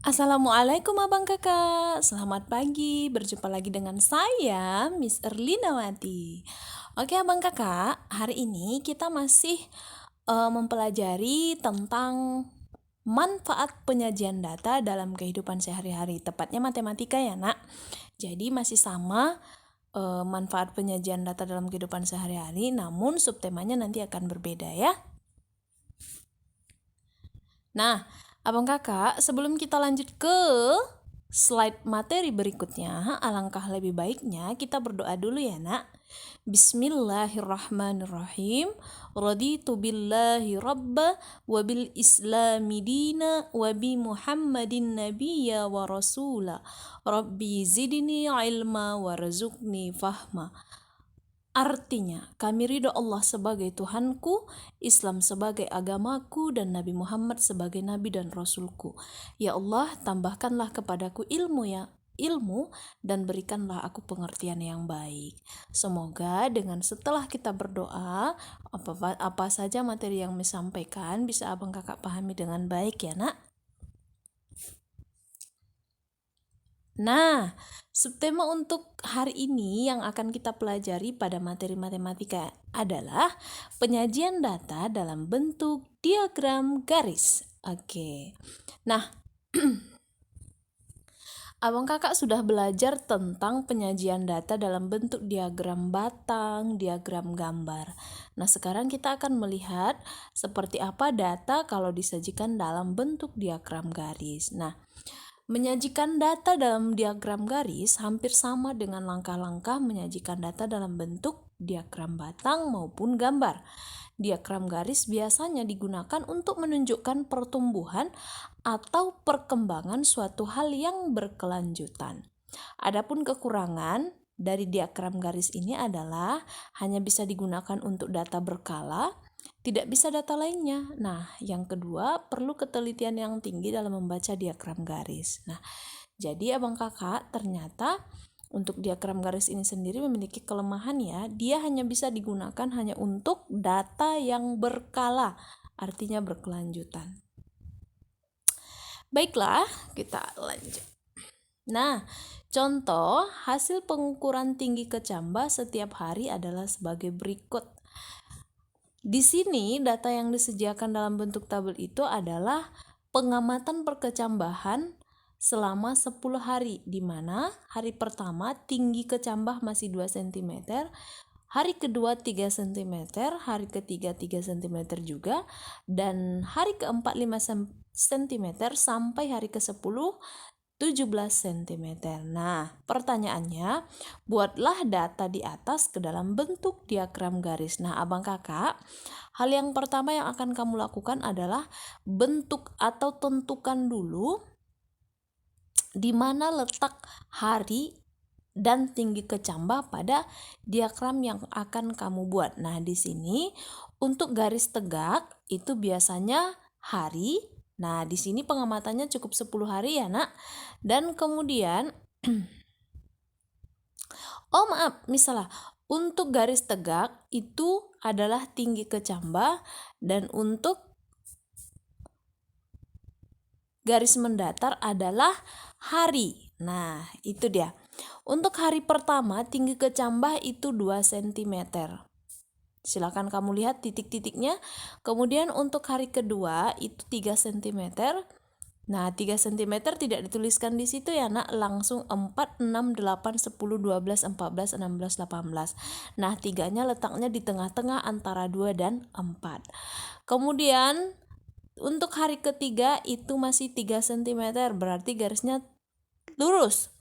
Assalamualaikum abang kakak, selamat pagi, berjumpa lagi dengan saya Miss Erlinawati. Oke abang kakak, hari ini kita masih mempelajari tentang manfaat penyajian data dalam kehidupan sehari-hari, tepatnya matematika ya nak. Jadi masih sama manfaat penyajian data dalam kehidupan sehari-hari, namun subtemanya nanti akan berbeda ya. Nah, abang kakak, sebelum kita lanjut ke slide materi berikutnya, alangkah lebih baiknya kita berdoa dulu ya nak. Bismillahirrahmanirrahim. Raditu billahi rabba wa bil islami dina wa bi muhammadin nabiyya wa rasula. Rabbi zidni ilma warzuqni fahma. Artinya, kami ridho Allah sebagai Tuhanku, Islam sebagai agamaku, dan Nabi Muhammad sebagai Nabi dan Rasulku. Ya Allah, tambahkanlah kepadaku ilmu dan berikanlah aku pengertian yang baik. Semoga dengan setelah kita berdoa, apa saja materi yang disampaikan bisa abang kakak pahami dengan baik ya nak. Nah, subtema untuk hari ini yang akan kita pelajari pada materi matematika adalah penyajian data dalam bentuk diagram garis. Oke. Nah, abang kakak sudah belajar tentang penyajian data dalam bentuk diagram batang, diagram gambar. Nah, sekarang kita akan melihat seperti apa data kalau disajikan dalam bentuk diagram garis. Nah, menyajikan data dalam diagram garis hampir sama dengan langkah-langkah menyajikan data dalam bentuk diagram batang maupun gambar. Diagram garis biasanya digunakan untuk menunjukkan pertumbuhan atau perkembangan suatu hal yang berkelanjutan. Adapun kekurangan dari diagram garis ini adalah hanya bisa digunakan untuk data berkala, tidak bisa data lainnya. Nah, yang kedua, perlu ketelitian yang tinggi dalam membaca diagram garis. Nah, jadi abang kakak ternyata untuk diagram garis ini sendiri memiliki kelemahan ya. Dia hanya bisa digunakan hanya untuk data yang berkala, artinya berkelanjutan. Baiklah, kita lanjut. Nah, contoh hasil pengukuran tinggi kecambah setiap hari adalah sebagai berikut. Di sini data yang disediakan dalam bentuk tabel itu adalah pengamatan perkecambahan selama 10 hari, di mana hari pertama tinggi kecambah masih 2 cm, hari kedua 3 cm, hari ketiga 3 cm juga, dan hari keempat 5 cm sampai hari ke-10 17 cm. Nah, pertanyaannya, buatlah data di atas ke dalam bentuk diagram garis. Nah, abang kakak, hal yang pertama yang akan kamu lakukan adalah bentuk atau tentukan dulu di mana letak hari dan tinggi kecambah pada diagram yang akan kamu buat. Nah, di sini untuk garis tegak itu biasanya hari. Nah, di sini pengamatannya cukup 10 hari ya, Nak. Dan kemudian misalnya untuk garis tegak itu adalah tinggi kecambah, dan untuk garis mendatar adalah hari. Nah, itu dia. Untuk hari pertama tinggi kecambah itu 2 cm. Silakan kamu lihat titik-titiknya. Kemudian untuk hari kedua itu 3 cm. Nah, 3 cm tidak dituliskan di situ ya, Nak. Langsung 4, 6, 8, 10, 12, 14, 16, 18. Nah, 3-nya letaknya di tengah-tengah antara 2 dan 4. Kemudian untuk hari ketiga itu masih 3 cm. Berarti garisnya lurus.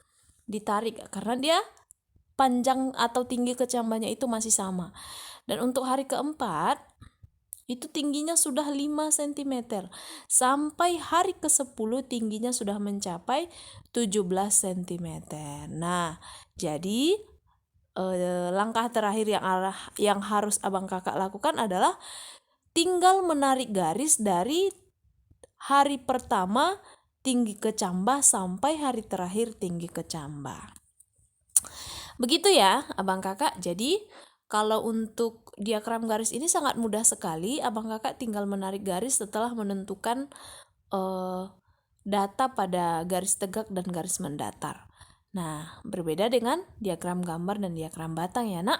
Ditarik karena dia panjang atau tinggi kecambahnya itu masih sama. Dan untuk hari keempat itu tingginya sudah 5 cm. Sampai hari ke-10 tingginya sudah mencapai 17 cm. Nah, jadi langkah terakhir yang harus abang kakak lakukan adalah tinggal menarik garis dari hari pertama tinggi kecambah sampai hari terakhir tinggi kecambah. Begitu ya, abang kakak. Jadi kalau untuk diagram garis ini sangat mudah sekali. Abang kakak tinggal menarik garis setelah menentukan data pada garis tegak dan garis mendatar. Nah, berbeda dengan diagram gambar dan diagram batang ya, Nak.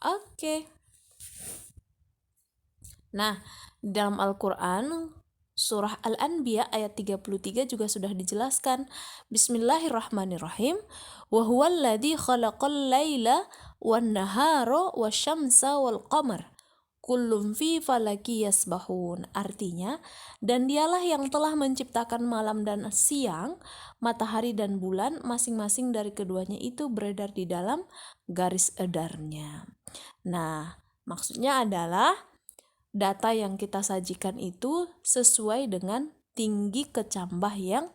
Oke. Nah, di dalam Al-Qur'an surah Al-Anbiya ayat 33 juga sudah dijelaskan. Bismillahirrahmanirrahim. Wa huwallazi khalaqal laila wan nahara wasyamsa wal qamar kullum fi falaki yasbahun. Artinya, dan dialah yang telah menciptakan malam dan siang, matahari dan bulan, masing-masing dari keduanya itu beredar di dalam garis edarnya. Nah, maksudnya adalah data yang kita sajikan itu sesuai dengan tinggi kecambah yang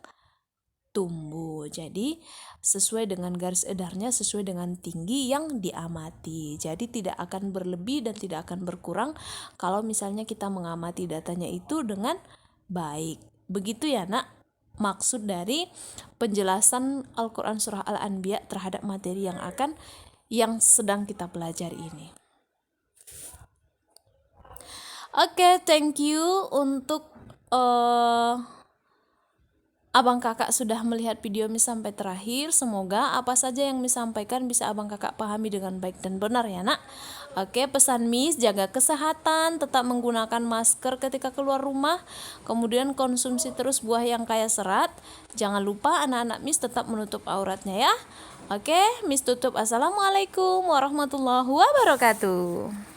tumbuh. Jadi sesuai dengan garis edarnya, sesuai dengan tinggi yang diamati. Jadi tidak akan berlebih dan tidak akan berkurang kalau misalnya kita mengamati datanya itu dengan baik. Begitu ya, Nak, maksud dari penjelasan Al-Qur'an surah Al-Anbiya terhadap materi yang sedang kita pelajari ini. Oke, thank you untuk Abang Kakak sudah melihat video Miss sampai terakhir. Semoga apa saja yang Miss sampaikan bisa Abang Kakak pahami dengan baik dan benar ya, Nak. Oke, pesan Miss, jaga kesehatan, tetap menggunakan masker ketika keluar rumah, kemudian konsumsi terus buah yang kaya serat. Jangan lupa anak-anak Miss tetap menutup auratnya ya. Oke, Miss tutup. Assalamualaikum warahmatullahi wabarakatuh.